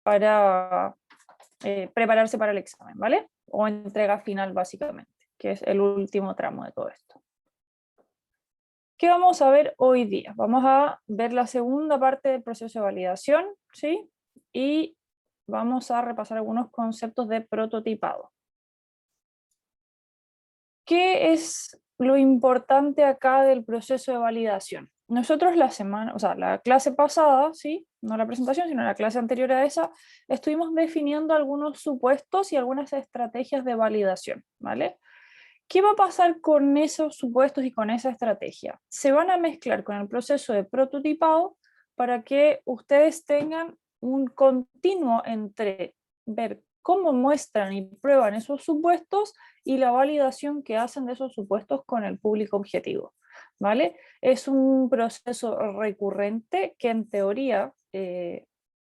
para prepararse para el examen, ¿vale? O entrega final, básicamente, que es el último tramo de todo esto. ¿Qué vamos a ver hoy día? Vamos a ver la segunda parte del proceso de validación, ¿sí? Y vamos a repasar algunos conceptos de prototipado. ¿Qué es lo importante acá del proceso de validación? Nosotros la clase pasada, ¿sí? No la presentación, sino la clase anterior a esa, estuvimos definiendo algunos supuestos y algunas estrategias de validación, ¿vale? ¿Qué va a pasar con esos supuestos y con esa estrategia? Se van a mezclar con el proceso de prototipado para que ustedes tengan un continuo entre ver cómo muestran y prueban esos supuestos y la validación que hacen de esos supuestos con el público objetivo, ¿vale? Es un proceso recurrente que en teoría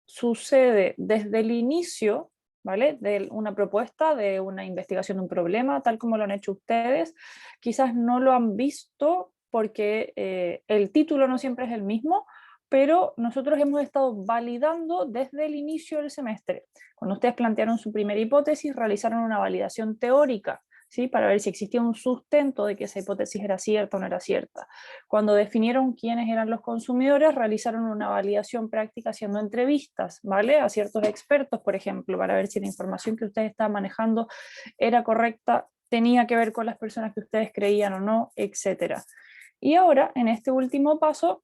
sucede desde el inicio, ¿vale? De una propuesta, de una investigación de un problema, tal como lo han hecho ustedes. Quizás no lo han visto porque el título no siempre es el mismo, pero nosotros hemos estado validando desde el inicio del semestre. Cuando ustedes plantearon su primera hipótesis, realizaron una validación teórica, ¿sí? Para ver si existía un sustento de que esa hipótesis era cierta o no era cierta. Cuando definieron quiénes eran los consumidores, realizaron una validación práctica haciendo entrevistas, ¿vale? A ciertos expertos, por ejemplo, para ver si la información que ustedes estaban manejando era correcta, tenía que ver con las personas que ustedes creían o no, etc. Y ahora, en este último paso,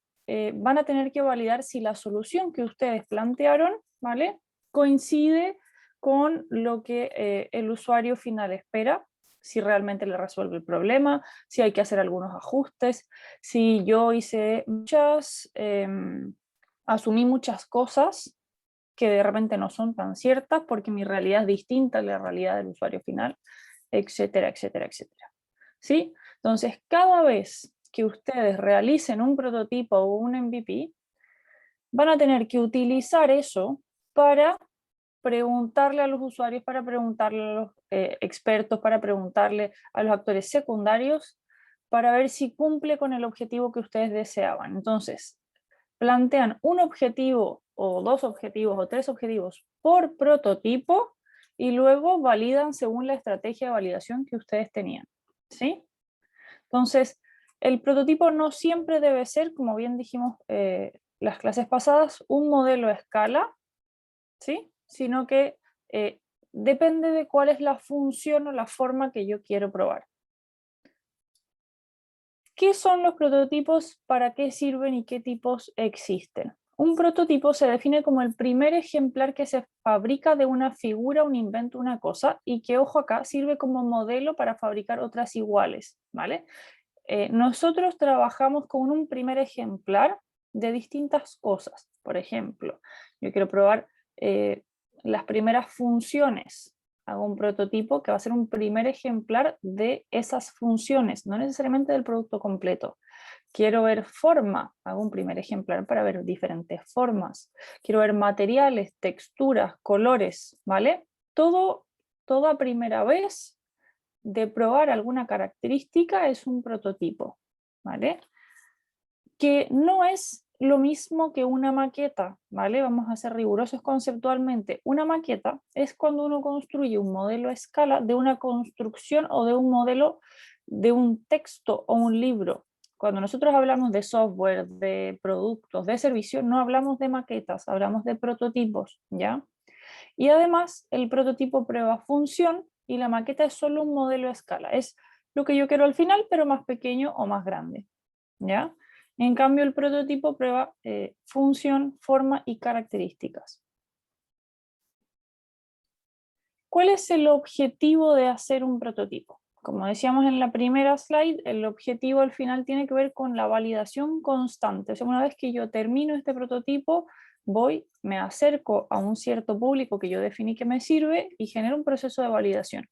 van a tener que validar si la solución que ustedes plantearon, ¿vale? Coincide con lo que el usuario final espera, si realmente le resuelve el problema, si hay que hacer algunos ajustes, si yo asumí muchas cosas que de repente no son tan ciertas porque mi realidad es distinta a la realidad del usuario final, etcétera, etcétera, etcétera. ¿Sí? Entonces, cada vez que ustedes realicen un prototipo o un MVP, van a tener que utilizar eso para preguntarle a los usuarios, para preguntarle a los expertos, para preguntarle a los actores secundarios, para ver si cumple con el objetivo que ustedes deseaban. Entonces, plantean un objetivo o dos objetivos o tres objetivos por prototipo y luego validan según la estrategia de validación que ustedes tenían, ¿sí? Entonces, el prototipo no siempre debe ser, como bien dijimos las clases pasadas, un modelo a escala, ¿sí? Sino que depende de cuál es la función o la forma que yo quiero probar. ¿Qué son los prototipos? ¿Para qué sirven y qué tipos existen? Un prototipo se define como el primer ejemplar que se fabrica de una figura, un invento, una cosa, y que, ojo acá, sirve como modelo para fabricar otras iguales, ¿vale? Nosotros trabajamos con un primer ejemplar de distintas cosas. Por ejemplo, yo quiero probar las primeras funciones. Hago un prototipo que va a ser un primer ejemplar de esas funciones, no necesariamente del producto completo. Quiero ver forma, hago un primer ejemplar para ver diferentes formas. Quiero ver materiales, texturas, colores, ¿vale? Toda primera vez de probar alguna característica es un prototipo, ¿vale? Que no es lo mismo que una maqueta, ¿vale? Vamos a ser rigurosos conceptualmente. Una maqueta es cuando uno construye un modelo a escala de una construcción o de un modelo de un texto o un libro. Cuando nosotros hablamos de software, de productos, de servicios, no hablamos de maquetas, hablamos de prototipos, ¿ya? Y además, el prototipo prueba función y la maqueta es solo un modelo a escala. Es lo que yo quiero al final, pero más pequeño o más grande, ¿ya? En cambio, el prototipo prueba función, forma y características. ¿Cuál es el objetivo de hacer un prototipo? Como decíamos en la primera slide, el objetivo al final tiene que ver con la validación constante. O sea, una vez que yo termino este prototipo, me acerco a un cierto público que yo definí que me sirve y genero un proceso de validación.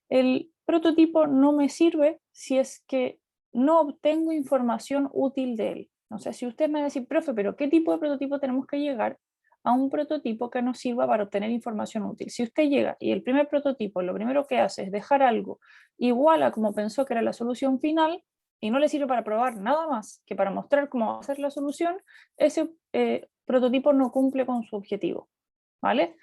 El prototipo no me sirve si es que no obtengo información útil de él. O sea, si usted me dice, profe, pero ¿qué tipo de prototipo tenemos que llegar a un prototipo que nos sirva para obtener información útil? Si usted llega y el primer prototipo lo primero que hace es dejar algo igual a como pensó que era la solución final y no le sirve para probar nada más que para mostrar cómo va a ser la solución, ese prototipo no cumple con su objetivo. ¿vale?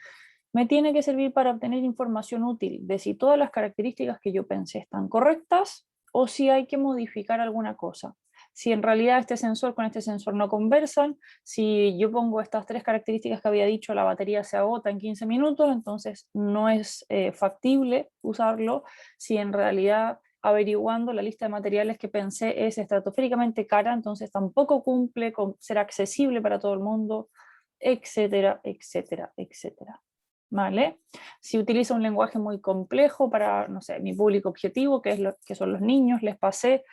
Me tiene que servir para obtener información útil de si todas las características que yo pensé están correctas o si hay que modificar alguna cosa. Si en realidad este sensor con este sensor no conversan, si yo pongo estas 3 características que había dicho, la batería se agota en 15 minutos, entonces no es factible usarlo. Si en realidad averiguando la lista de materiales que pensé es estratosféricamente cara, entonces tampoco cumple con ser accesible para todo el mundo, etcétera, etcétera, etcétera. ¿Vale? Si utiliza un lenguaje muy complejo para, no sé, mi público objetivo, que son los niños, les pasé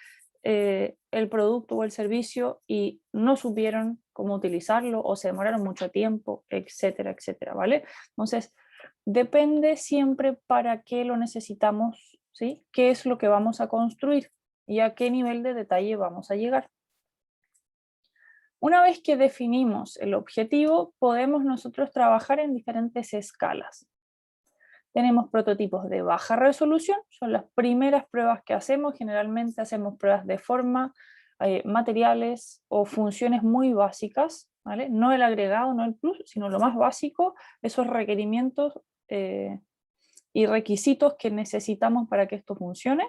el producto o el servicio y no supieron cómo utilizarlo o se demoraron mucho tiempo, etcétera, etcétera, ¿vale? Entonces, depende siempre para qué lo necesitamos, ¿sí? ¿Qué es lo que vamos a construir y a qué nivel de detalle vamos a llegar? Una vez que definimos el objetivo, podemos nosotros trabajar en diferentes escalas. Tenemos prototipos de baja resolución, son las primeras pruebas que hacemos, generalmente hacemos pruebas de forma, materiales o funciones muy básicas, ¿vale? No el agregado, no el plus, sino lo más básico, esos requerimientos y requisitos que necesitamos para que esto funcione.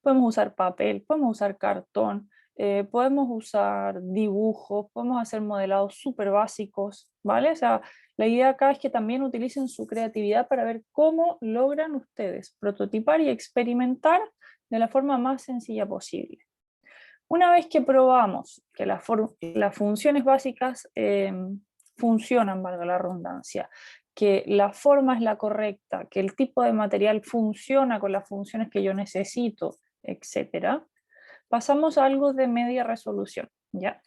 Podemos usar papel, podemos usar cartón, podemos usar dibujos, podemos hacer modelados súper básicos, ¿vale? O sea, la idea acá es que también utilicen su creatividad para ver cómo logran ustedes prototipar y experimentar de la forma más sencilla posible. Una vez que probamos que las funciones básicas funcionan, valga la redundancia, que la forma es la correcta, que el tipo de material funciona con las funciones que yo necesito, etcétera, pasamos a algo de media resolución, ¿ya?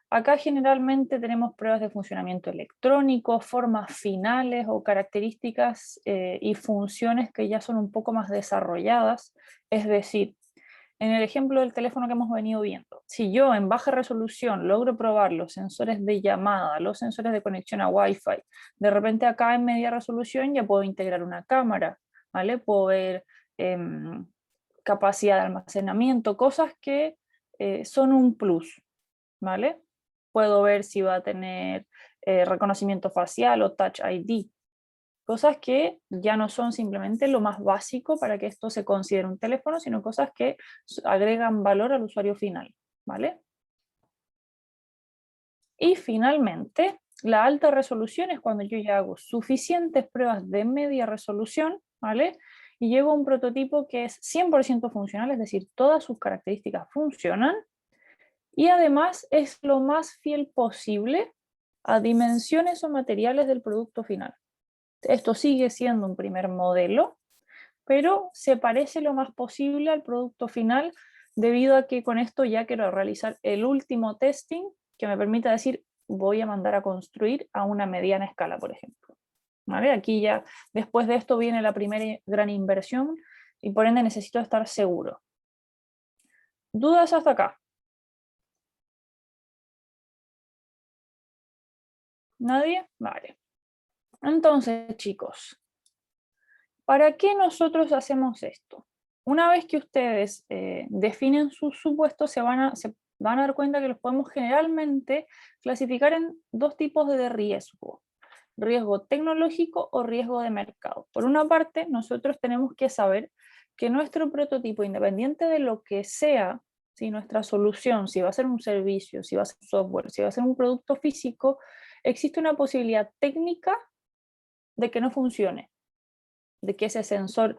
Acá generalmente tenemos pruebas de funcionamiento electrónico, formas finales o características y funciones que ya son un poco más desarrolladas, es decir, en el ejemplo del teléfono que hemos venido viendo, si yo en baja resolución logro probar los sensores de llamada, los sensores de conexión a Wi-Fi, de repente acá en media resolución ya puedo integrar una cámara, ¿vale? Puedo ver capacidad de almacenamiento, cosas que son un plus, ¿vale? Puedo ver si va a tener reconocimiento facial o Touch ID, cosas que ya no son simplemente lo más básico para que esto se considere un teléfono, sino cosas que agregan valor al usuario final, ¿vale? Y finalmente, la alta resolución es cuando yo ya hago suficientes pruebas de media resolución, ¿vale? Y llego a un prototipo que es 100% funcional, es decir, todas sus características funcionan, y además es lo más fiel posible a dimensiones o materiales del producto final. Esto sigue siendo un primer modelo, pero se parece lo más posible al producto final debido a que con esto ya quiero realizar el último testing que me permita decir voy a mandar a construir a una mediana escala, por ejemplo. ¿Vale? Aquí ya después de esto viene la primera gran inversión y por ende necesito estar seguro. ¿Dudas hasta acá? ¿Nadie? Vale. Entonces, chicos, ¿para qué nosotros hacemos esto? Una vez que ustedes definen sus supuestos, se van a dar cuenta que los podemos generalmente clasificar en 2 tipos de riesgo: riesgo tecnológico o riesgo de mercado. Por una parte, nosotros tenemos que saber que nuestro prototipo, independiente de lo que sea, si nuestra solución, si va a ser un servicio, si va a ser software, si va a ser un producto físico, existe una posibilidad técnica de que no funcione, de que ese sensor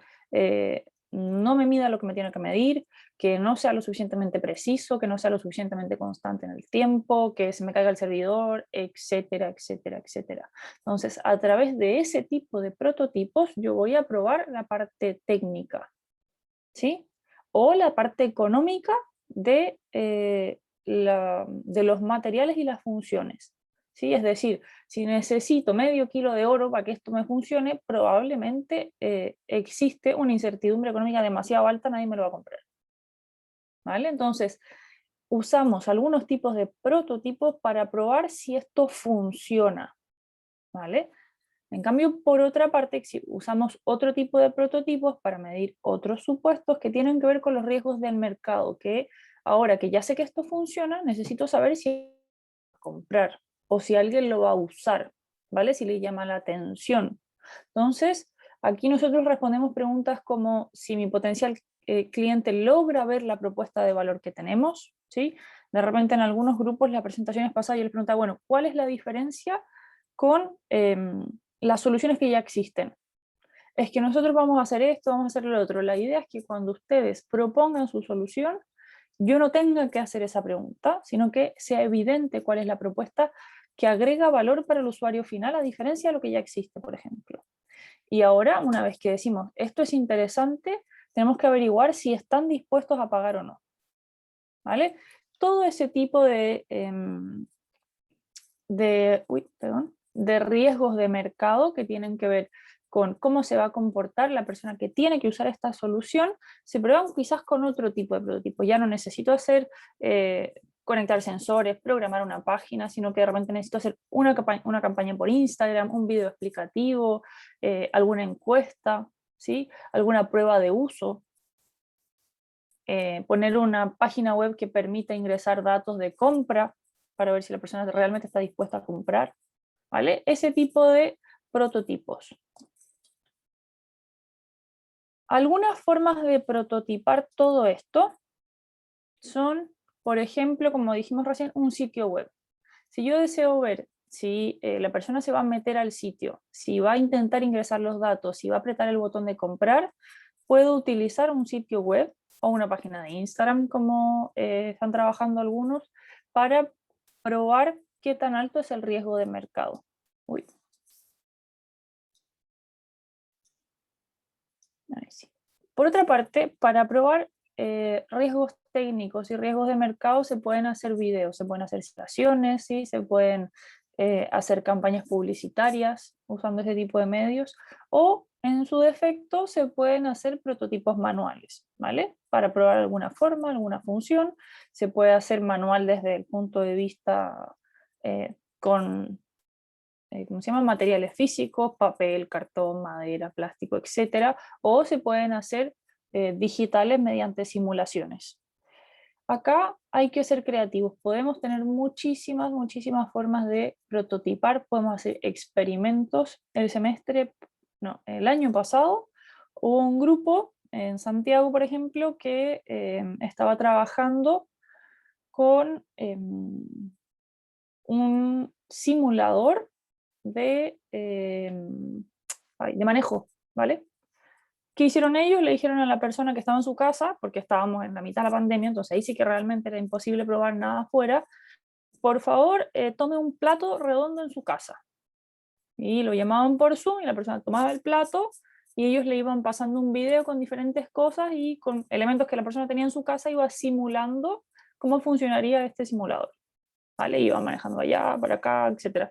no me mida lo que me tiene que medir, que no sea lo suficientemente preciso, que no sea lo suficientemente constante en el tiempo, que se me caiga el servidor, etcétera, etcétera, etcétera. Entonces, a través de ese tipo de prototipos, yo voy a probar la parte técnica, ¿sí? O la parte económica de los materiales y las funciones. ¿Sí? Es decir, si necesito medio kilo de oro para que esto me funcione, probablemente existe una incertidumbre económica demasiado alta, nadie me lo va a comprar. ¿Vale? Entonces, usamos algunos tipos de prototipos para probar si esto funciona. ¿Vale? En cambio, por otra parte, si usamos otro tipo de prototipos para medir otros supuestos que tienen que ver con los riesgos del mercado, que ahora que ya sé que esto funciona, necesito saber si comprar o si alguien lo va a usar. ¿vale? Si le llama la atención. Entonces, aquí nosotros respondemos preguntas como si mi potencial cliente logra ver la propuesta de valor que tenemos, ¿sí? De repente en algunos grupos las presentaciones pasadas yo les preguntaba, bueno, ¿cuál es la diferencia con las soluciones que ya existen? Es que nosotros vamos a hacer esto, vamos a hacer lo otro. La idea es que cuando ustedes propongan su solución, yo no tenga que hacer esa pregunta, sino que sea evidente cuál es la propuesta que agrega valor para el usuario final, a diferencia de lo que ya existe, por ejemplo. Y ahora, una vez que decimos, esto es interesante, tenemos que averiguar si están dispuestos a pagar o no. ¿Vale? Todo ese tipo de riesgos de mercado que tienen que ver con cómo se va a comportar la persona que tiene que usar esta solución, se prueban quizás con otro tipo de prototipo. Ya no necesito hacer, conectar sensores, programar una página, sino que de repente necesito hacer una campaña por Instagram, un video explicativo, alguna encuesta, ¿sí? Alguna prueba de uso. Poner una página web que permita ingresar datos de compra para ver si la persona realmente está dispuesta a comprar, ¿vale? Ese tipo de prototipos. Algunas formas de prototipar todo esto son, por ejemplo, como dijimos recién, un sitio web. Si yo deseo ver si la persona se va a meter al sitio, si va a intentar ingresar los datos, si va a apretar el botón de comprar, puedo utilizar un sitio web o una página de Instagram, como están trabajando algunos, para probar qué tan alto es el riesgo de mercado. Uy. Ahí sí. Por otra parte, para probar riesgos técnicos y riesgos de mercado se pueden hacer videos, se pueden hacer citaciones, ¿sí? Se pueden hacer campañas publicitarias usando ese tipo de medios, o en su defecto se pueden hacer prototipos manuales, ¿vale? Para probar alguna forma, alguna función, se puede hacer manual desde el punto de vista con ¿cómo se llama? Materiales físicos, papel, cartón, madera, plástico, etcétera, o se pueden hacer digitales mediante simulaciones. Acá hay que ser creativos, podemos tener muchísimas formas de prototipar, podemos hacer experimentos. El año pasado hubo un grupo en Santiago, por ejemplo, que estaba trabajando con un simulador de manejo, ¿vale? ¿Qué hicieron ellos? Le dijeron a la persona que estaba en su casa, porque estábamos en la mitad de la pandemia, entonces ahí sí que realmente era imposible probar nada afuera, por favor, tome un plato redondo en su casa. Y lo llamaban por Zoom y la persona tomaba el plato y ellos le iban pasando un video con diferentes cosas y con elementos que la persona tenía en su casa iba simulando cómo funcionaría este simulador. ¿Vale? Iban manejando allá, para acá, etc.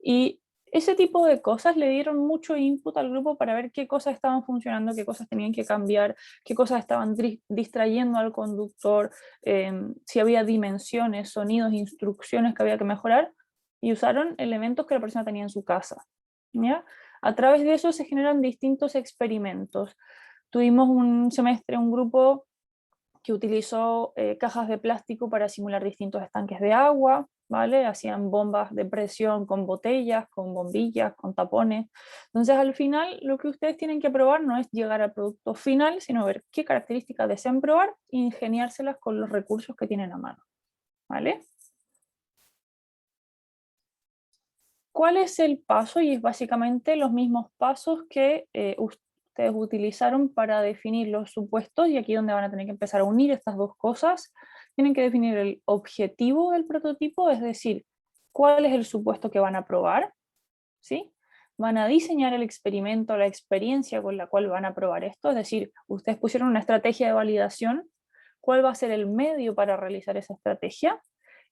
Y ese tipo de cosas le dieron mucho input al grupo para ver qué cosas estaban funcionando, qué cosas tenían que cambiar, qué cosas estaban distrayendo al conductor, si había dimensiones, sonidos, instrucciones que había que mejorar, y usaron elementos que la persona tenía en su casa. ¿Ya? A través de eso se generan distintos experimentos. Tuvimos un semestre, un grupo que utilizó cajas de plástico para simular distintos estanques de agua, ¿vale? Hacían bombas de presión con botellas, con bombillas, con tapones. Entonces, al final, lo que ustedes tienen que probar no es llegar al producto final, sino ver qué características desean probar e ingeniárselas con los recursos que tienen a mano, ¿vale? ¿Cuál es el paso? Y es básicamente los mismos pasos que ustedes utilizaron para definir los supuestos, y aquí donde van a tener que empezar a unir estas dos cosas. Tienen que definir el objetivo del prototipo, es decir, cuál es el supuesto que van a probar, ¿sí? Van a diseñar el experimento, la experiencia con la cual van a probar esto, es decir, ustedes pusieron una estrategia de validación, cuál va a ser el medio para realizar esa estrategia,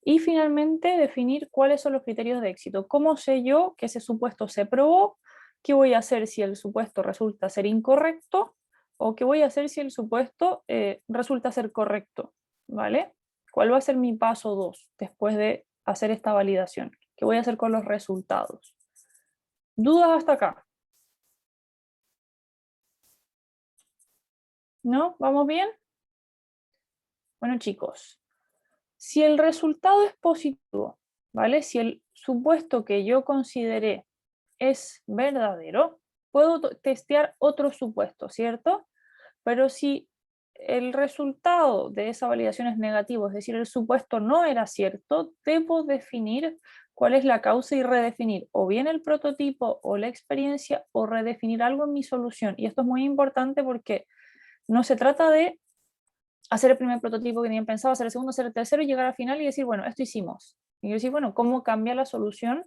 y finalmente definir cuáles son los criterios de éxito. ¿Cómo sé yo que ese supuesto se probó? ¿Qué voy a hacer si el supuesto resulta ser incorrecto? ¿O qué voy a hacer si el supuesto resulta ser correcto? ¿Vale? ¿Cuál va a ser mi paso 2 después de hacer esta validación? ¿Qué voy a hacer con los resultados? ¿Dudas hasta acá? ¿No? ¿Vamos bien? Bueno, chicos, si el resultado es positivo, ¿vale? Si el supuesto que yo consideré es verdadero, puedo testear otro supuesto, ¿cierto? Pero si el resultado de esa validación es negativo, es decir, el supuesto no era cierto, debo definir cuál es la causa y redefinir o bien el prototipo o la experiencia o redefinir algo en mi solución. Y esto es muy importante porque no se trata de hacer el primer prototipo que tenían pensado, hacer el segundo, hacer el tercero y llegar al final y decir, bueno, esto hicimos. Y decir, bueno, ¿cómo cambia la solución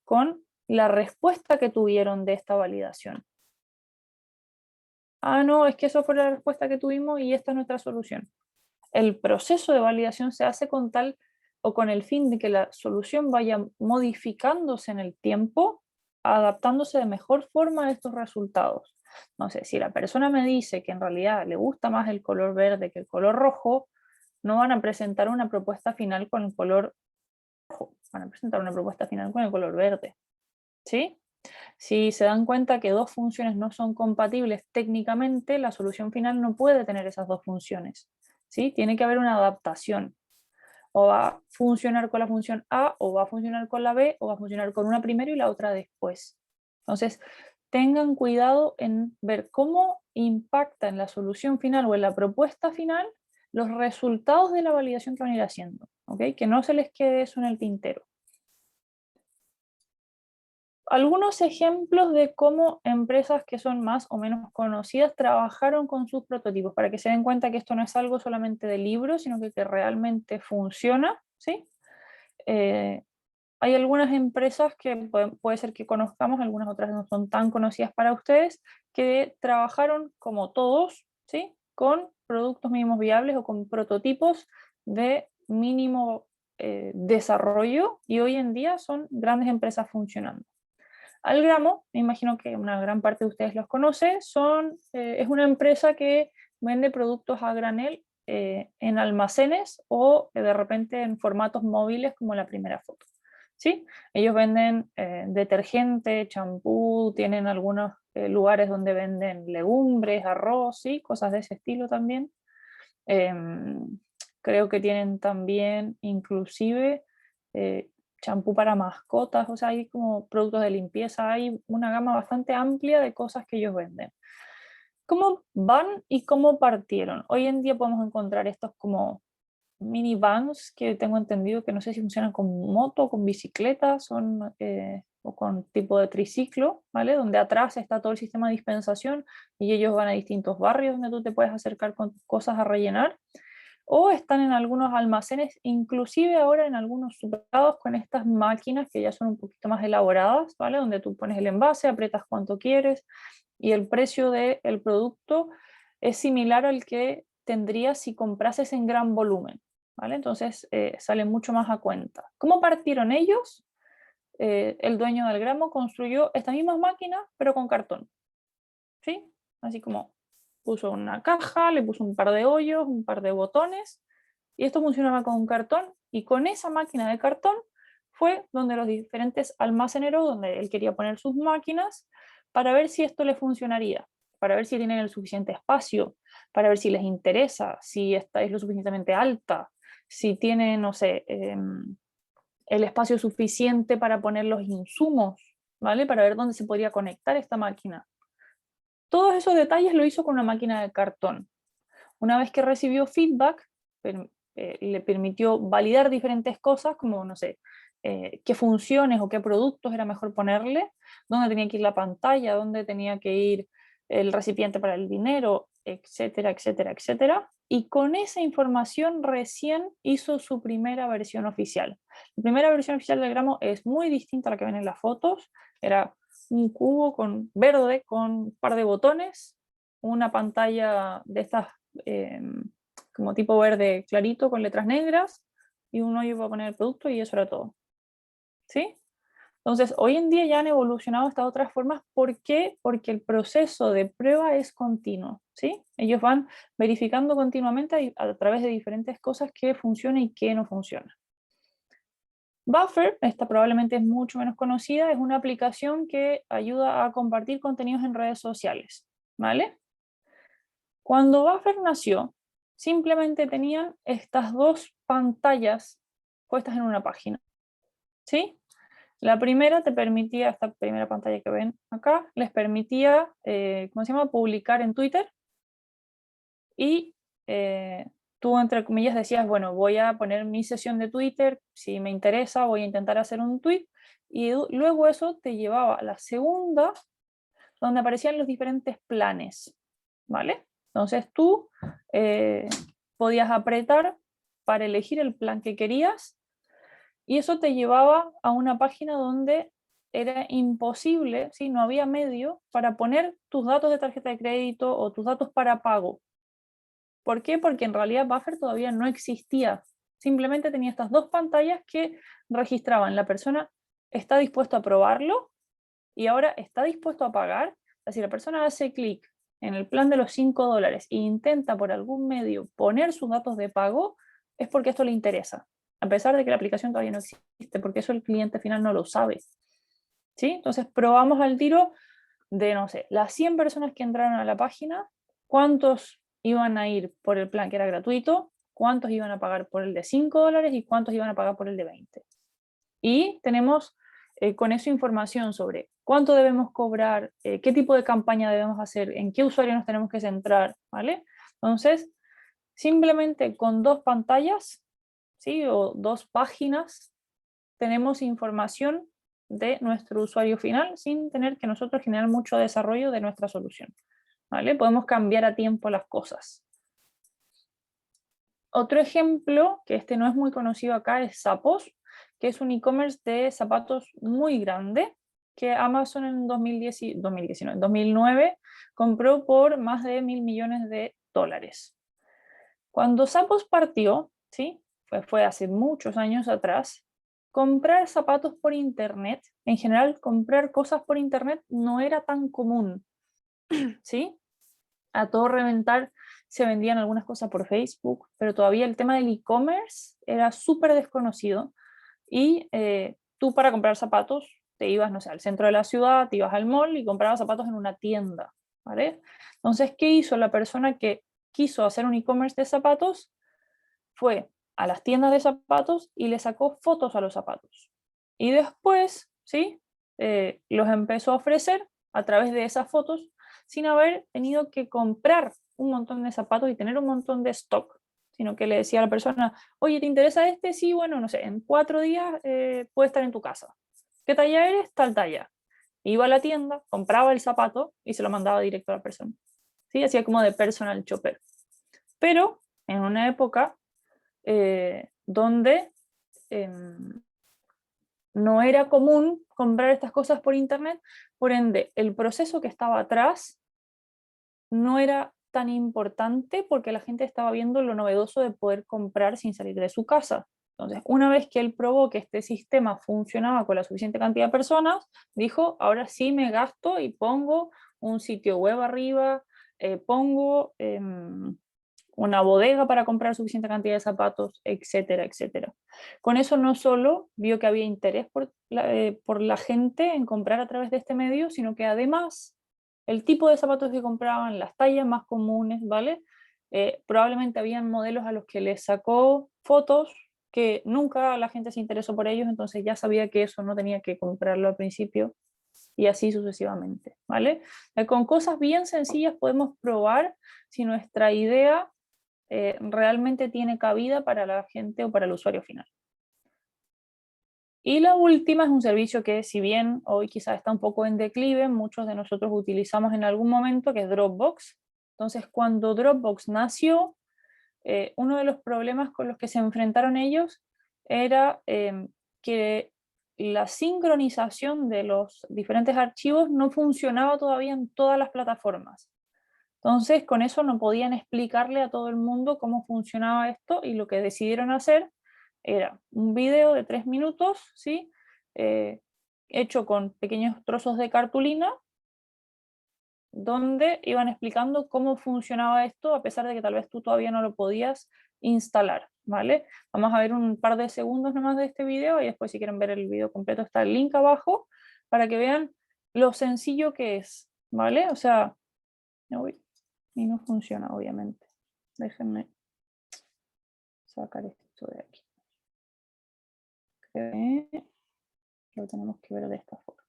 con la respuesta que tuvieron de esta validación? Ah, no, es que eso fue la respuesta que tuvimos y esta es nuestra solución. El proceso de validación se hace con tal o con el fin de que la solución vaya modificándose en el tiempo, adaptándose de mejor forma a estos resultados. No sé, si la persona me dice que en realidad le gusta más el color verde que el color rojo, no van a presentar una propuesta final con el color rojo, van a presentar una propuesta final con el color verde. ¿Sí? Si se dan cuenta que dos funciones no son compatibles técnicamente, la solución final no puede tener esas dos funciones. ¿Sí? Tiene que haber una adaptación. O va a funcionar con la función A, o va a funcionar con la B, o va a funcionar con una primero y la otra después. Entonces, tengan cuidado en ver cómo impacta en la solución final o en la propuesta final los resultados de la validación que van a ir haciendo. ¿Okay? Que no se les quede eso en el tintero. Algunos ejemplos de cómo empresas que son más o menos conocidas trabajaron con sus prototipos, para que se den cuenta que esto no es algo solamente de libros, sino que realmente funciona, ¿sí? Hay algunas empresas que puede ser que conozcamos, algunas otras no son tan conocidas para ustedes, que trabajaron como todos, ¿sí? Con productos mínimos viables o con prototipos de mínimo desarrollo y hoy en día son grandes empresas funcionando. Algramo, me imagino que una gran parte de ustedes los conoce, es una empresa que vende productos a granel en almacenes o de repente en formatos móviles como la primera foto. ¿Sí? Ellos venden detergente, champú, tienen algunos lugares donde venden legumbres, arroz, ¿sí? Cosas de ese estilo también. Creo que tienen también inclusive champú para mascotas, o sea, hay como productos de limpieza, hay una gama bastante amplia de cosas que ellos venden. ¿Cómo van y cómo partieron? Hoy en día podemos encontrar estos como minivans que tengo entendido que no sé si funcionan con moto o con bicicleta, o con tipo de triciclo, ¿vale? Donde atrás está todo el sistema de dispensación y ellos van a distintos barrios donde tú te puedes acercar con cosas a rellenar o están en algunos almacenes, inclusive ahora en algunos supermercados con estas máquinas que ya son un poquito más elaboradas, ¿vale? Donde tú pones el envase, aprietas cuánto quieres y el precio del producto es similar al que tendrías si comprases en gran volumen, ¿vale? Entonces sale mucho más a cuenta. ¿Cómo partieron ellos? El dueño del Algramo construyó estas mismas máquinas, pero con cartón, ¿sí? Así como puso una caja, le puso un par de hoyos, un par de botones, y esto funcionaba con un cartón, y con esa máquina de cartón fue donde los diferentes almaceneros, donde él quería poner sus máquinas, para ver si esto le funcionaría, para ver si tienen el suficiente espacio, para ver si les interesa, si esta es lo suficientemente alta, si tienen, no sé, el espacio suficiente para poner los insumos, ¿vale? Para ver dónde se podría conectar esta máquina. Todos esos detalles lo hizo con una máquina de cartón. Una vez que recibió feedback, le permitió validar diferentes cosas, como, no sé, qué funciones o qué productos era mejor ponerle, dónde tenía que ir la pantalla, dónde tenía que ir el recipiente para el dinero, etcétera, etcétera, etcétera. Y con esa información recién hizo su primera versión oficial. La primera versión oficial del Gramo es muy distinta a la que ven en las fotos. Era un cubo verde con un par de botones, una pantalla de estas como tipo verde clarito con letras negras y un hoyo para poner el producto y eso era todo. ¿Sí? Entonces, hoy en día ya han evolucionado estas otras formas. ¿Por qué? Porque el proceso de prueba es continuo. ¿Sí? Ellos van verificando continuamente a través de diferentes cosas qué funciona y qué no funciona. Buffer, esta probablemente es mucho menos conocida, es una aplicación que ayuda a compartir contenidos en redes sociales. ¿Vale? Cuando Buffer nació, simplemente tenían estas dos pantallas puestas en una página. ¿Sí? La primera te permitía, esta primera pantalla que ven acá, les permitía, ¿cómo se llama?, publicar en Twitter. Y tú, entre comillas, decías, bueno, voy a poner mi sesión de Twitter, si me interesa, voy a intentar hacer un tweet. Y luego eso te llevaba a la segunda, donde aparecían los diferentes planes, ¿vale? Entonces tú podías apretar para elegir el plan que querías y eso te llevaba a una página donde era imposible, ¿sí? No había medio para poner tus datos de tarjeta de crédito o tus datos para pago. ¿Por qué? Porque en realidad Buffer todavía no existía. Simplemente tenía estas dos pantallas que registraban la persona está dispuesto a probarlo y ahora está dispuesto a pagar. O sea, si la persona hace clic en el plan de los $5 e intenta por algún medio poner sus datos de pago, es porque esto le interesa, a pesar de que la aplicación todavía no existe, porque eso el cliente final no lo sabe. ¿Sí? Entonces probamos al tiro de, no sé, las 100 personas que entraron a la página, ¿cuántos iban a ir por el plan que era gratuito? ¿Cuántos iban a pagar por el de $5 y cuántos iban a pagar por el de 20? Y tenemos con eso información sobre cuánto debemos cobrar, qué tipo de campaña debemos hacer, en qué usuario nos tenemos que centrar, ¿vale? Entonces, simplemente con dos pantallas, ¿sí? O dos páginas, tenemos información de nuestro usuario final sin tener que nosotros generar mucho desarrollo de nuestra solución, ¿vale? Podemos cambiar a tiempo las cosas. Otro ejemplo, que este no es muy conocido acá, es Zappos, que es un e-commerce de zapatos muy grande, que Amazon en 2009 compró por más de $1.000 millones. Cuando Zappos partió, ¿sí? Fue hace muchos años atrás, comprar zapatos por internet, en general comprar cosas por internet no era tan común, ¿sí? A todo reventar se vendían algunas cosas por Facebook, pero todavía el tema del e-commerce era súper desconocido y tú para comprar zapatos te ibas, no sé, al centro de la ciudad, te ibas al mall y comprabas zapatos en una tienda, ¿vale? Entonces, ¿qué hizo la persona que quiso hacer un e-commerce de zapatos? Fue a las tiendas de zapatos y le sacó fotos a los zapatos. Y después, ¿sí? Los empezó a ofrecer a través de esas fotos sin haber tenido que comprar un montón de zapatos y tener un montón de stock, sino que le decía a la persona, oye, ¿te interesa este? Sí, bueno, no sé, en 4 días puede estar en tu casa. ¿Qué talla eres? Tal talla. Iba a la tienda, compraba el zapato y se lo mandaba directo a la persona. ¿Sí? Hacía como de personal shopper. Pero en una época donde no era común comprar estas cosas por internet, por ende el proceso que estaba atrás no era tan importante porque la gente estaba viendo lo novedoso de poder comprar sin salir de su casa. Entonces, una vez que él probó que este sistema funcionaba con la suficiente cantidad de personas, dijo, ahora sí me gasto y pongo un sitio web arriba, pongo una bodega para comprar suficiente cantidad de zapatos, etcétera, etcétera. Con eso no solo vio que había interés por la gente en comprar a través de este medio, sino que además el tipo de zapatos que compraban, las tallas más comunes, ¿vale? Probablemente habían modelos a los que les sacó fotos que nunca la gente se interesó por ellos, entonces ya sabía que eso no tenía que comprarlo al principio y así sucesivamente, ¿vale? Con cosas bien sencillas podemos probar si nuestra idea realmente tiene cabida para la gente o para el usuario final. Y la última es un servicio que, si bien hoy quizás está un poco en declive, muchos de nosotros utilizamos en algún momento, que es Dropbox. Entonces, cuando Dropbox nació, uno de los problemas con los que se enfrentaron ellos era que la sincronización de los diferentes archivos no funcionaba todavía en todas las plataformas. Entonces, con eso no podían explicarle a todo el mundo cómo funcionaba esto y lo que decidieron hacer era un video de 3 minutos, ¿sí? Hecho con pequeños trozos de cartulina, donde iban explicando cómo funcionaba esto, a pesar de que tal vez tú todavía no lo podías instalar, ¿vale? Vamos a ver un par de segundos nomás de este video y después si quieren ver el video completo está el link abajo para que vean lo sencillo que es, ¿vale? O sea, uy, y no funciona obviamente. Déjenme sacar esto de aquí. Lo tenemos que ver de esta forma.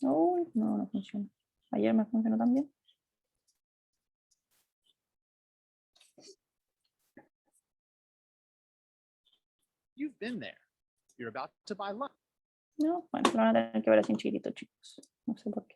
Uy, no, no funciona. Ayer me funcionó también. You've been there. You're about to buy lunch. No, bueno, lo van a tener que ver así en chiquitito, chicos. No sé por qué.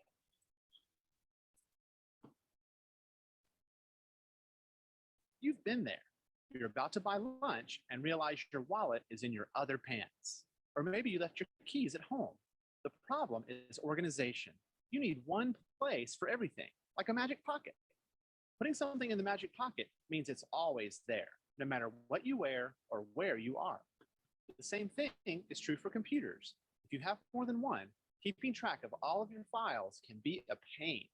You've been there. You're about to buy lunch and realize your wallet is in your other pants. Or maybe you left your keys at home. The problem is organization. You need one place for everything, like a magic pocket. Putting something in the magic pocket means it's always there, no matter what you wear or where you are. The same thing is true for computers. If you have more than one, keeping track of all of your files can be a pain.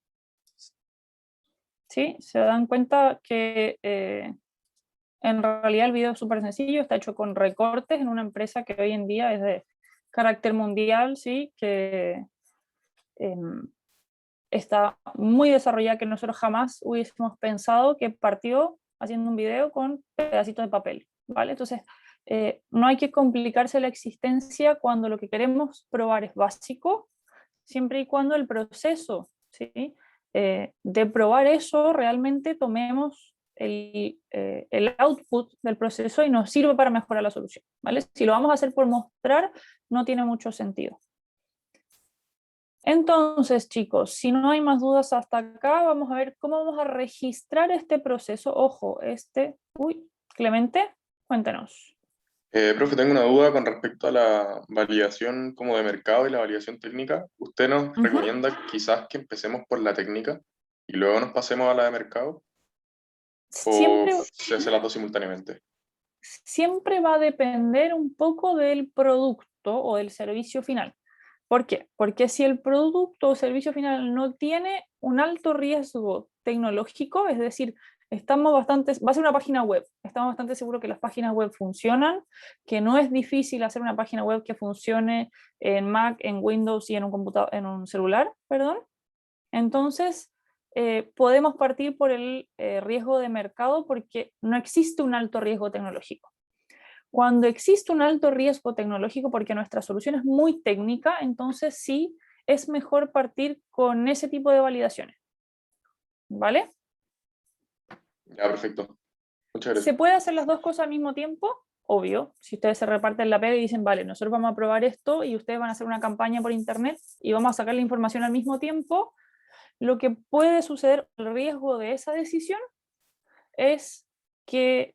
Sí, se dan cuenta que en realidad el video es súper sencillo, está hecho con recortes en una empresa que hoy en día es de carácter mundial, ¿sí? Que está muy desarrollada, que nosotros jamás hubiésemos pensado, que partió haciendo un video con pedacitos de papel, ¿vale? Entonces, no hay que complicarse la existencia cuando lo que queremos probar es básico, siempre y cuando el proceso, ¿sí? De probar eso realmente tomemos el output del proceso y nos sirve para mejorar la solución, ¿vale? Si lo vamos a hacer por mostrar, no tiene mucho sentido. Entonces, chicos, si no hay más dudas hasta acá, vamos a ver cómo vamos a registrar este proceso. Ojo, Clemente, cuéntanos. Profe, tengo una duda con respecto a la validación como de mercado y la validación técnica. ¿Usted nos recomienda quizás que empecemos por la técnica y luego nos pasemos a la de mercado? Siempre, ¿O se hace las dos simultáneamente? siempre va a depender un poco del producto o del servicio final. ¿Por qué? Porque si el producto o servicio final no tiene un alto riesgo tecnológico, es decir, va a ser una página web, estamos bastante seguros que las páginas web funcionan, que no es difícil hacer una página web que funcione en Mac, en Windows y en un computador, en un celular, perdón. Entonces, podemos partir por el riesgo de mercado porque no existe un alto riesgo tecnológico. Cuando existe un alto riesgo tecnológico porque nuestra solución es muy técnica, entonces sí es mejor partir con ese tipo de validaciones. ¿Vale? Ya, perfecto. Muchas gracias. ¿Se puede hacer las dos cosas al mismo tiempo? Obvio. Si ustedes se reparten la pega y dicen, vale, nosotros vamos a probar esto y ustedes van a hacer una campaña por internet y vamos a sacar la información al mismo tiempo, lo que puede suceder, el riesgo de esa decisión, es que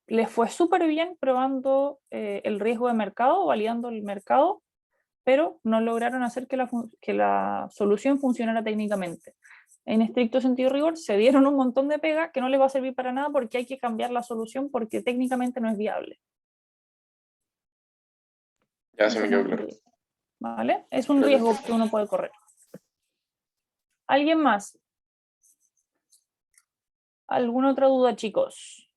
les fue súper bien probando el riesgo de mercado, validando el mercado, pero no lograron hacer que la solución funcionara técnicamente. En estricto sentido y rigor, se dieron un montón de pega que no les va a servir para nada porque hay que cambiar la solución porque técnicamente no es viable. Ya se me quedó claro. ¿Vale? Es un riesgo que uno puede correr. ¿Alguien más? ¿Alguna otra duda, chicos?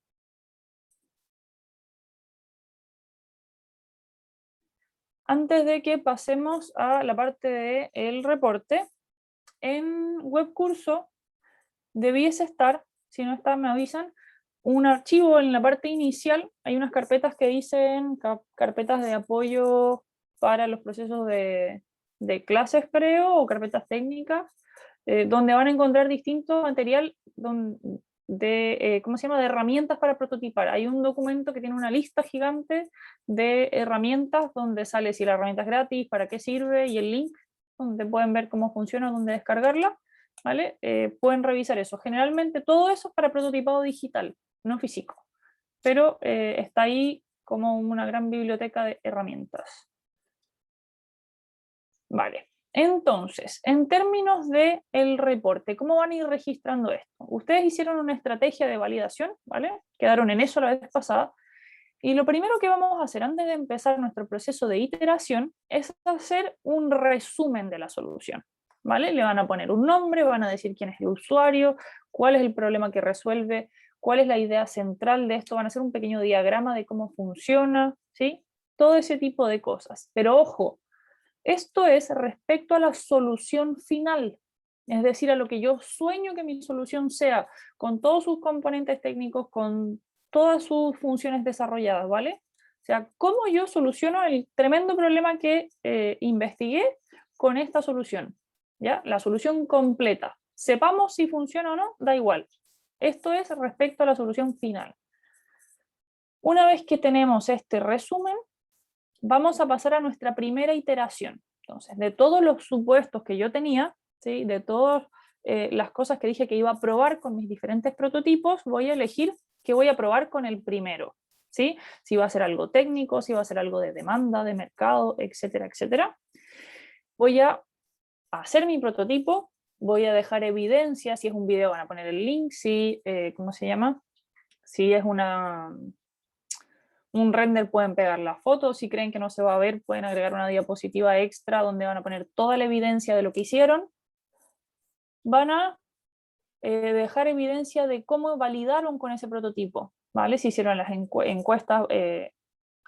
Antes de que pasemos a la parte del reporte, en webcurso debiese estar, si no está me avisan, un archivo en la parte inicial, hay unas carpetas que dicen carpetas de apoyo para los procesos de clases, creo, o carpetas técnicas, donde van a encontrar distinto material ¿cómo se llama?, de herramientas para prototipar. Hay un documento que tiene una lista gigante de herramientas donde sale si la herramienta es gratis, para qué sirve y el link donde pueden ver cómo funciona, dónde descargarla, ¿vale? Pueden revisar eso. Generalmente todo eso es para prototipado digital, no físico, pero está ahí como una gran biblioteca de herramientas. Vale. Entonces, en términos del reporte, ¿cómo van a ir registrando esto? Ustedes hicieron una estrategia de validación, ¿vale? Quedaron en eso la vez pasada. Y lo primero que vamos a hacer antes de empezar nuestro proceso de iteración es hacer un resumen de la solución, ¿vale? Le van a poner un nombre, van a decir quién es el usuario, cuál es el problema que resuelve, cuál es la idea central de esto, van a hacer un pequeño diagrama de cómo funciona, ¿sí? Todo ese tipo de cosas. Pero ojo, esto es respecto a la solución final, Es decir, a lo que yo sueño que mi solución sea, con todos sus componentes técnicos, con todas sus funciones desarrolladas, ¿vale? O sea, cómo yo soluciono el tremendo problema que investigué con esta solución, ¿ya? La solución completa. Sepamos si funciona o no, da igual. Esto es respecto a la solución final. Una vez que tenemos este resumen, vamos a pasar a nuestra primera iteración. Entonces, de todos los supuestos que yo tenía, ¿sí? De todas las cosas que dije que iba a probar con mis diferentes prototipos, voy a elegir qué voy a probar con el primero. ¿Sí? Si va a ser algo técnico, si va a ser algo de demanda, de mercado, etcétera, etcétera. Voy a hacer mi prototipo, voy a dejar evidencia, si es un video van a poner el link, si, ¿cómo se llama? Si es un render pueden pegar la foto, si creen que no se va a ver pueden agregar una diapositiva extra donde van a poner toda la evidencia de lo que hicieron. Van a dejar evidencia de cómo validaron con ese prototipo, ¿vale? Si hicieron las encuestas,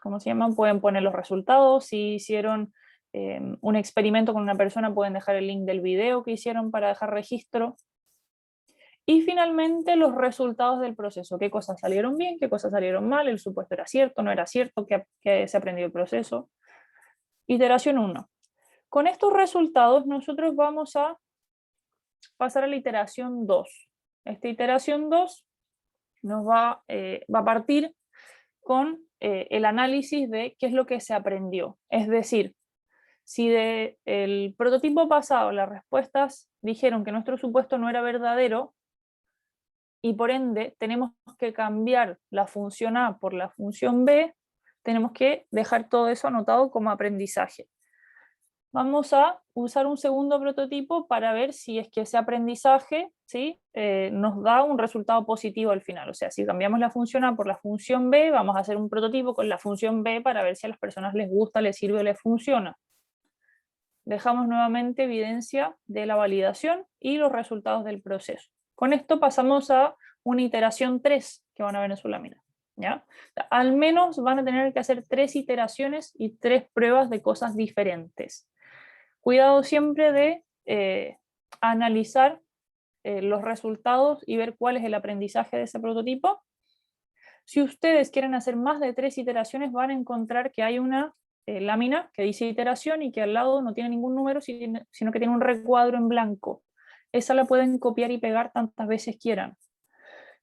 ¿cómo se llaman? Pueden poner los resultados, si hicieron un experimento con una persona pueden dejar el link del video que hicieron para dejar registro. Y finalmente los resultados del proceso, qué cosas salieron bien, qué cosas salieron mal, el supuesto era cierto, no era cierto, qué se aprendió el proceso. Iteración 1. Con estos resultados nosotros vamos a pasar a la iteración 2. Esta iteración 2 nos va a partir con el análisis de qué es lo que se aprendió. Es decir, si del prototipo pasado las respuestas dijeron que nuestro supuesto no era verdadero, y por ende tenemos que cambiar la función A por la función B, tenemos que dejar todo eso anotado como aprendizaje. Vamos a usar un segundo prototipo para ver si es que ese aprendizaje, ¿sí? Nos da un resultado positivo al final. O sea, si cambiamos la función A por la función B, vamos a hacer un prototipo con la función B para ver si a las personas les gusta, les sirve o les funciona. Dejamos nuevamente evidencia de la validación y los resultados del proceso. Con esto pasamos a una iteración 3 que van a ver en su lámina. ¿Ya? Al menos van a tener que hacer 3 iteraciones y 3 pruebas de cosas diferentes. Cuidado siempre de analizar los resultados y ver cuál es el aprendizaje de ese prototipo. Si ustedes quieren hacer más de 3 iteraciones, van a encontrar que hay una lámina que dice iteración y que al lado no tiene ningún número, sino que tiene un recuadro en blanco. Esa la pueden copiar y pegar tantas veces quieran.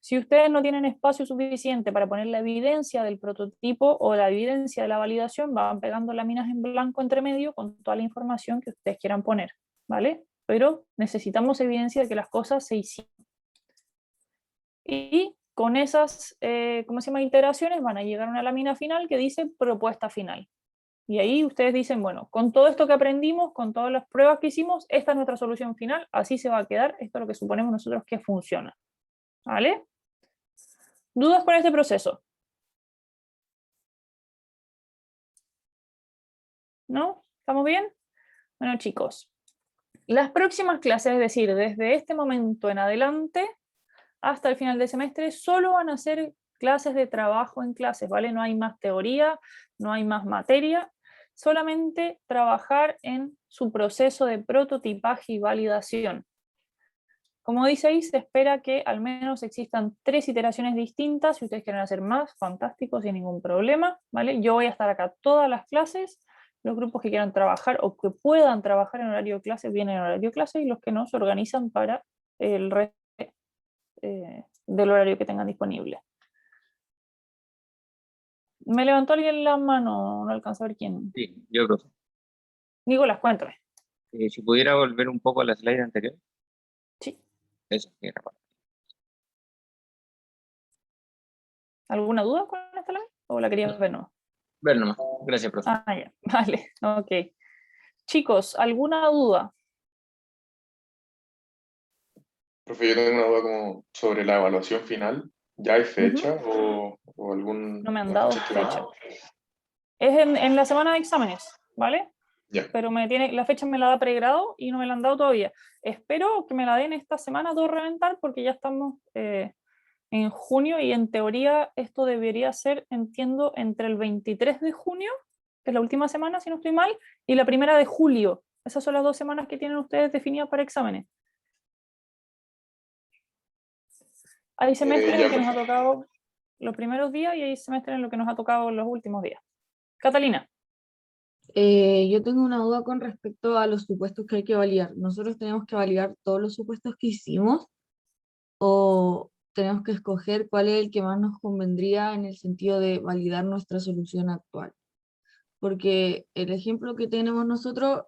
Si ustedes no tienen espacio suficiente para poner la evidencia del prototipo o la evidencia de la validación, van pegando láminas en blanco entre medio con toda la información que ustedes quieran poner, ¿vale? Pero necesitamos evidencia de que las cosas se hicieron. Y con esas, ¿cómo se llama? Iteraciones van a llegar a una lámina final que dice propuesta final. Y ahí ustedes dicen, bueno, con todo esto que aprendimos, con todas las pruebas que hicimos, esta es nuestra solución final, así se va a quedar, esto es lo que suponemos nosotros que funciona. ¿Vale? ¿Dudas con este proceso? ¿No? ¿Estamos bien? Bueno, chicos, las próximas clases, es decir, desde este momento en adelante hasta el final del semestre, solo van a ser clases de trabajo en clases, ¿vale? No hay más teoría, no hay más materia, solamente trabajar en su proceso de prototipaje y validación. Como dice ahí, se espera que al menos existan 3 iteraciones distintas. Si ustedes quieren hacer más, fantástico, sin ningún problema, ¿vale? Yo voy a estar acá todas las clases. Los grupos que quieran trabajar o que puedan trabajar en horario de clase, vienen en horario de clase, y los que no se organizan para el resto del horario que tengan disponible. ¿Me levantó alguien la mano? No alcanzo a ver quién. Sí, yo, profe. Nicolás, cuéntame. Si pudiera volver un poco a la slide anterior. Sí. Eso, sí, rapaz. ¿Alguna duda con esta lámina? ¿O la querías ver no? Ver nomás. Gracias, profe. Ah, ya. Vale, ok. Chicos, ¿alguna duda? Profe, yo tengo una duda como sobre la evaluación final. ¿Ya hay fecha o algún... No me han dado estimada? fecha. Es en la semana de exámenes, ¿vale? Ya. Pero la fecha me la da pregrado y no me la han dado todavía. Espero que me la den esta semana todo reventar porque ya estamos en junio y en teoría esto debería ser, entiendo, entre el 23 de junio, que es la última semana si no estoy mal, y la 1 de julio. Esas son las 2 semanas que tienen ustedes definidas para exámenes. Hay semestres ya, en que nos ha perfecto. tocado los primeros días y hay semestres en los que nos ha tocado los últimos días. Catalina. Yo tengo una duda con respecto a los supuestos que hay que validar. ¿Nosotros tenemos que validar todos los supuestos que hicimos o tenemos que escoger cuál es el que más nos convendría en el sentido de validar nuestra solución actual? Porque el ejemplo que tenemos nosotros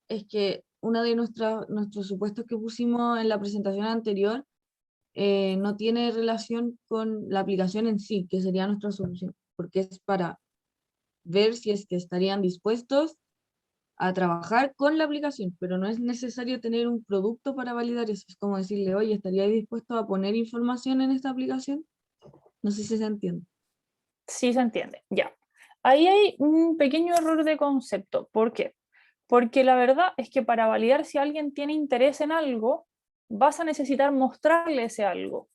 es que uno de nuestros supuestos que pusimos en la presentación anterior no tiene relación con la aplicación en sí, que sería nuestra solución, porque es para ver si es que estarían dispuestos a trabajar con la aplicación, pero no es necesario tener un producto para validar eso. Es como decirle, oye, ¿estaría dispuesto a poner información en esta aplicación? No sé si se entiende. Sí se entiende, ya. Ahí hay un pequeño error de concepto. ¿Por qué? Porque la verdad es que para validar si alguien tiene interés en algo, vas a necesitar mostrarle ese algo.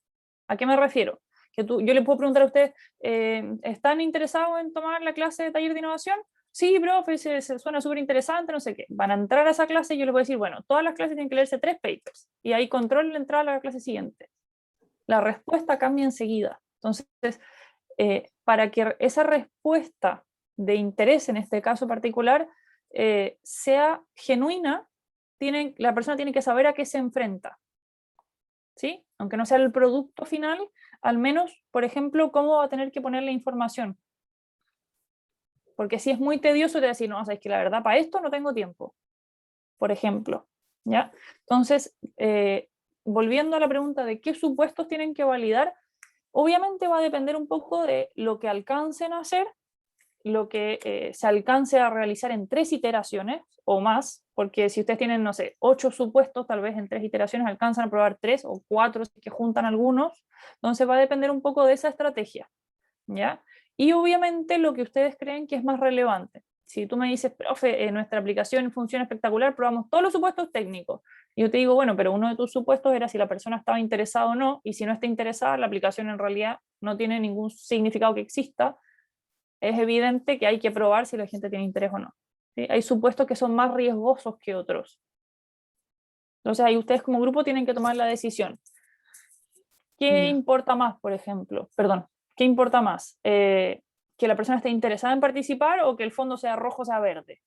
¿A qué me refiero? Que yo le puedo preguntar a ustedes, ¿están interesados en tomar la clase de taller de innovación? Sí, profe, se suena súper interesante, no sé qué. Van a entrar a esa clase y yo les voy a decir, bueno, todas las clases tienen que leerse 3 papers y ahí control la entrada a la clase siguiente. La respuesta cambia enseguida. Entonces, para que esa respuesta de interés en este caso particular sea genuina, la persona tiene que saber a qué se enfrenta. ¿Sí? Aunque no sea el producto final, al menos, por ejemplo, cómo va a tener que poner la información. Porque si es muy tedioso, te decir, no, es que la verdad para esto no tengo tiempo, por ejemplo. ¿Ya? Entonces, volviendo a la pregunta de qué supuestos tienen que validar, obviamente va a depender un poco de lo que alcancen a hacer, lo que se alcance a realizar en 3 iteraciones o más, porque si ustedes tienen, no sé, 8 supuestos, tal vez en 3 iteraciones alcanzan a probar 3 o 4 si que juntan algunos, entonces va a depender un poco de esa estrategia, ¿ya? Y obviamente lo que ustedes creen que es más relevante. Si tú me dices, profe, nuestra aplicación funciona espectacular, probamos todos los supuestos técnicos. Y yo te digo, bueno, pero uno de tus supuestos era si la persona estaba interesada o no, y si no está interesada, la aplicación en realidad no tiene ningún significado que exista, es evidente que hay que probar si la gente tiene interés o no. ¿Sí? Hay supuestos que son más riesgosos que otros. Entonces ahí ustedes como grupo tienen que tomar la decisión. ¿Qué Ya. importa más, por ejemplo? Perdón, ¿qué importa más? ¿Que la persona esté interesada en participar o que el fondo sea rojo o sea verde?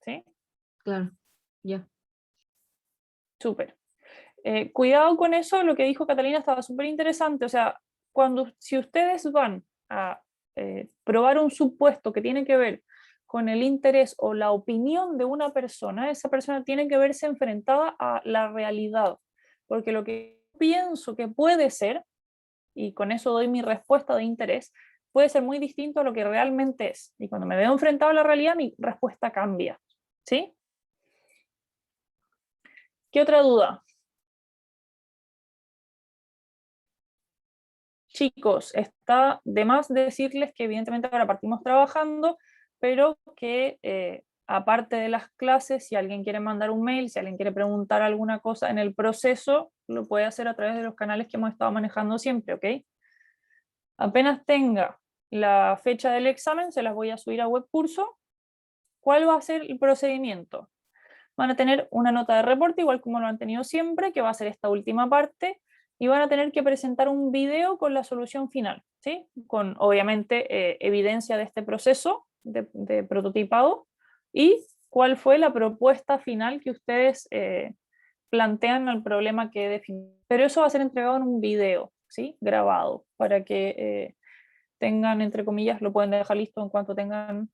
¿Sí? Claro, ya. Súper. Cuidado con eso, lo que dijo Catalina estaba súper interesante. O sea, si ustedes van a probar un supuesto que tiene que ver con el interés o la opinión de una persona, esa persona tiene que verse enfrentada a la realidad. Porque lo que pienso que puede ser, y con eso doy mi respuesta de interés, puede ser muy distinto a lo que realmente es. Y cuando me veo enfrentado a la realidad, mi respuesta cambia. ¿Sí? ¿Qué otra duda? Chicos, está de más decirles que evidentemente ahora partimos trabajando, pero que aparte de las clases, si alguien quiere mandar un mail, si alguien quiere preguntar alguna cosa en el proceso, lo puede hacer a través de los canales que hemos estado manejando siempre, ¿ok? Apenas tenga la fecha del examen, se las voy a subir a Webcurso. ¿Cuál va a ser el procedimiento? Van a tener una nota de reporte, igual como lo han tenido siempre, que va a ser esta última parte, y van a tener que presentar un video con la solución final, ¿sí? Con obviamente evidencia de este proceso de prototipado y cuál fue la propuesta final que ustedes plantean al problema que definen. Pero eso va a ser entregado en un video, ¿sí? Grabado, para que tengan, entre comillas, lo pueden dejar listo en cuanto tengan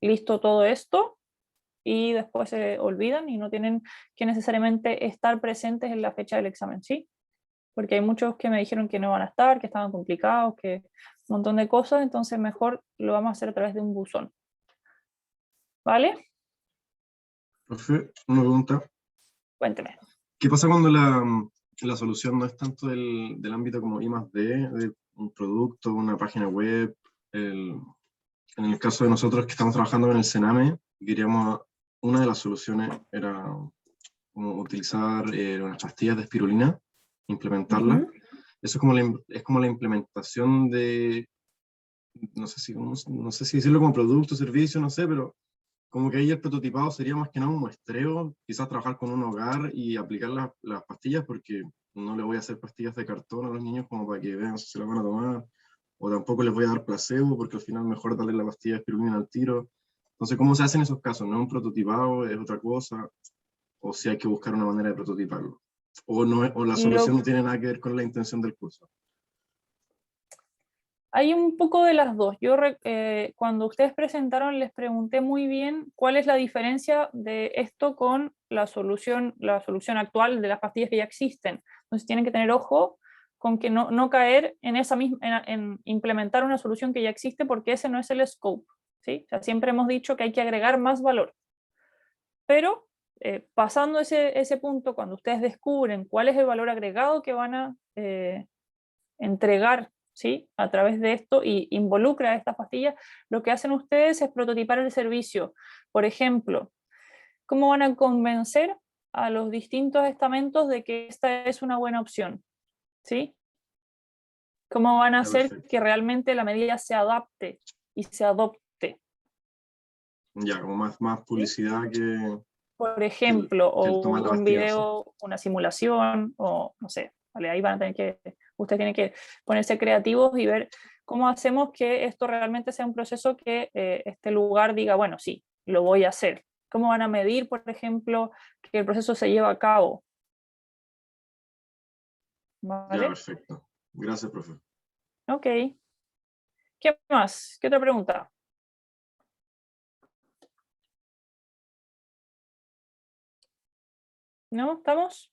listo todo esto y después se olvidan y no tienen que necesariamente estar presentes en la fecha del examen, ¿sí? Porque hay muchos que me dijeron que no van a estar, que estaban complicados, que un montón de cosas, entonces mejor lo vamos a hacer a través de un buzón. ¿Vale? Profe, una pregunta. Cuénteme. ¿Qué pasa cuando la solución no es tanto del ámbito como I+D, de un producto, una página web? En el caso de nosotros que estamos trabajando en el Sename, queríamos, una de las soluciones era como utilizar unas pastillas de espirulina, implementarlas. Eso es como la implementación de, no sé si decirlo como producto, servicio, no sé, pero como que ahí el prototipado sería más que nada un muestreo, quizás trabajar con un hogar y aplicar las pastillas, porque no le voy a hacer pastillas de cartón a los niños como para que vean si se las van a tomar, o tampoco les voy a dar placebo, porque al final mejor darle la pastilla de espirulina al tiro. Entonces, ¿cómo se hace en esos casos? ¿No es un prototipado, es otra cosa? ¿O si hay que buscar una manera de prototiparlo? ¿O, no, o la solución no tiene nada que ver con la intención del curso? Hay un poco de las dos. Yo cuando ustedes presentaron les pregunté muy bien cuál es la diferencia de esto con la solución actual de las pastillas que ya existen. Entonces tienen que tener ojo con que no caer en esa misma, en implementar una solución que ya existe, porque ese no es el scope, ¿sí? O sea, siempre hemos dicho que hay que agregar más valor. Pero pasando ese punto, cuando ustedes descubren cuál es el valor agregado que van a entregar, ¿sí?, a través de esto, y involucra a estas pastillas, lo que hacen ustedes es prototipar el servicio. Por ejemplo, ¿cómo van a convencer a los distintos estamentos de que esta es una buena opción? ¿Sí? ¿Cómo van a hacer Perfecto. que realmente la medida se adapte y se adopte? Ya, como más publicidad que Por ejemplo, el tomar la o un pastilla en sí. video, una simulación, o no sé, ¿vale? Ahí van a tener que, ustedes tienen que ponerse creativos y ver cómo hacemos que esto realmente sea un proceso que este lugar diga, bueno, sí, lo voy a hacer. ¿Cómo van a medir, por ejemplo, que el proceso se lleva a cabo? Ya, ¿Vale? perfecto. Gracias, profe. Ok. ¿Qué más? ¿Qué otra pregunta? ¿No? ¿Estamos?